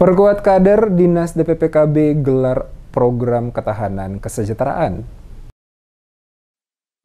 Perkuat kader Dinas DPPKB gelar program ketahanan kesejahteraan.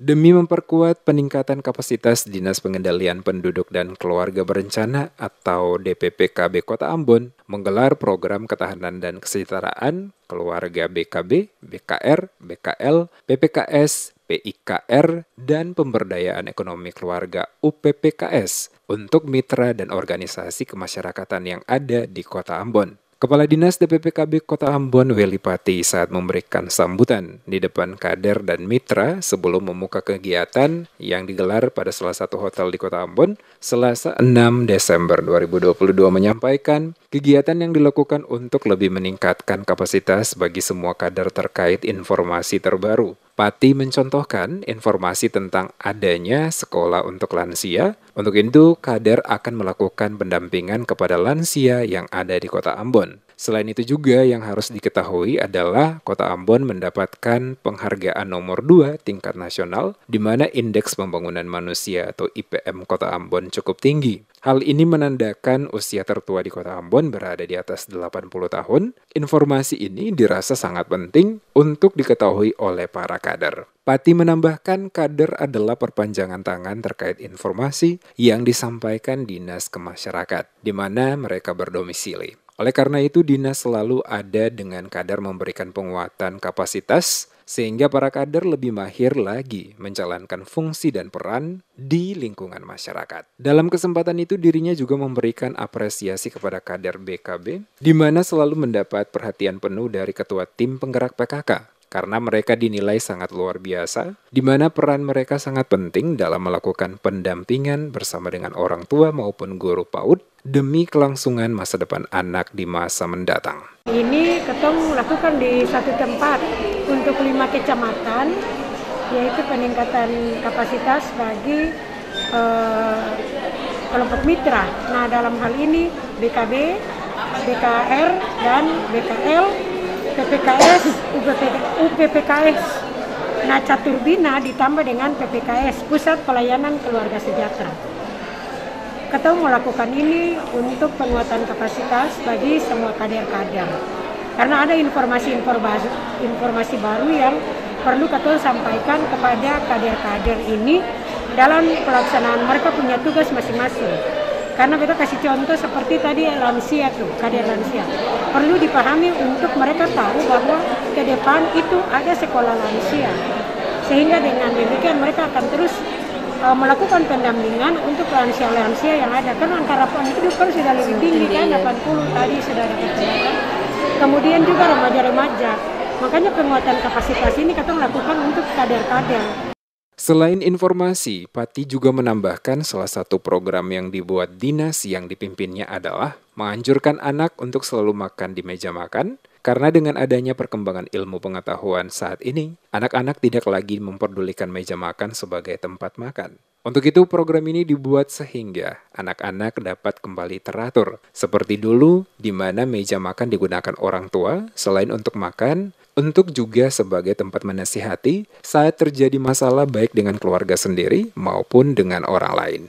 Demi memperkuat peningkatan kapasitas Dinas Pengendalian Penduduk dan Keluarga Berencana atau DPPKB Kota Ambon menggelar program ketahanan dan kesejahteraan keluarga BKB, BKR, BKL, PPKS, PIKR, dan Pemberdayaan Ekonomi Keluarga UPPKS untuk mitra dan organisasi kemasyarakatan yang ada di Kota Ambon. Kepala Dinas DPPKB Kota Ambon, Welly Pati, saat memberikan sambutan di depan kader dan mitra sebelum membuka kegiatan yang digelar pada salah satu hotel di Kota Ambon, Selasa 6 Desember 2022 menyampaikan kegiatan yang dilakukan untuk lebih meningkatkan kapasitas bagi semua kader terkait informasi terbaru. Pati mencontohkan informasi tentang adanya sekolah untuk lansia. Untuk itu, kader akan melakukan pendampingan kepada lansia yang ada di Kota Ambon. Selain itu juga yang harus diketahui adalah Kota Ambon mendapatkan penghargaan nomor 2 tingkat nasional di mana Indeks Pembangunan Manusia atau IPM Kota Ambon cukup tinggi. Hal ini menandakan usia tertua di Kota Ambon berada di atas 80 tahun. Informasi ini dirasa sangat penting untuk diketahui oleh para kader. Pati menambahkan kader adalah perpanjangan tangan terkait informasi yang disampaikan dinas ke masyarakat, di mana mereka berdomisili. Oleh karena itu, dinas selalu ada dengan kader memberikan penguatan kapasitas, sehingga para kader lebih mahir lagi menjalankan fungsi dan peran di lingkungan masyarakat. Dalam kesempatan itu, dirinya juga memberikan apresiasi kepada kader BKB, di mana selalu mendapat perhatian penuh dari Ketua Tim Penggerak PKK. Karena mereka dinilai sangat luar biasa, di mana peran mereka sangat penting dalam melakukan pendampingan bersama dengan orang tua maupun guru PAUD demi kelangsungan masa depan anak di masa mendatang. Ini ketemu lakukan di satu tempat untuk 5 kecamatan, yaitu peningkatan kapasitas bagi kelompok mitra. Nah, dalam hal ini BKB, BKR, dan BKL, PPKS, UPPKS. Nah, Caturbina ditambah dengan PPKS, Pusat Pelayanan Keluarga Sejahtera. Kita melakukan ini untuk penguatan kapasitas bagi semua kader-kader. Karena ada informasi baru yang perlu kita sampaikan kepada kader-kader ini dalam pelaksanaan mereka punya tugas masing-masing. Karena kita kasih contoh seperti tadi lansia tuh, kader lansia. Perlu dipahami untuk mereka tahu bahwa ke depan itu ada sekolah lansia. Sehingga dengan demikian mereka akan terus melakukan pendampingan untuk lansia-lansia yang ada. Karena angka harapan hidup kan sudah lebih tinggi kan, 80 tadi sudah dikatakan. Kemudian juga remaja-remaja. Makanya penguatan kapasitas ini kita lakukan untuk kader-kader. Selain informasi, Pati juga menambahkan salah satu program yang dibuat dinas yang dipimpinnya adalah menganjurkan anak untuk selalu makan di meja makan, karena dengan adanya perkembangan ilmu pengetahuan saat ini, anak-anak tidak lagi memperdulikan meja makan sebagai tempat makan. Untuk itu, program ini dibuat sehingga anak-anak dapat kembali teratur, seperti dulu di mana meja makan digunakan orang tua selain untuk makan, untuk juga sebagai tempat menasihati saat terjadi masalah baik dengan keluarga sendiri maupun dengan orang lain.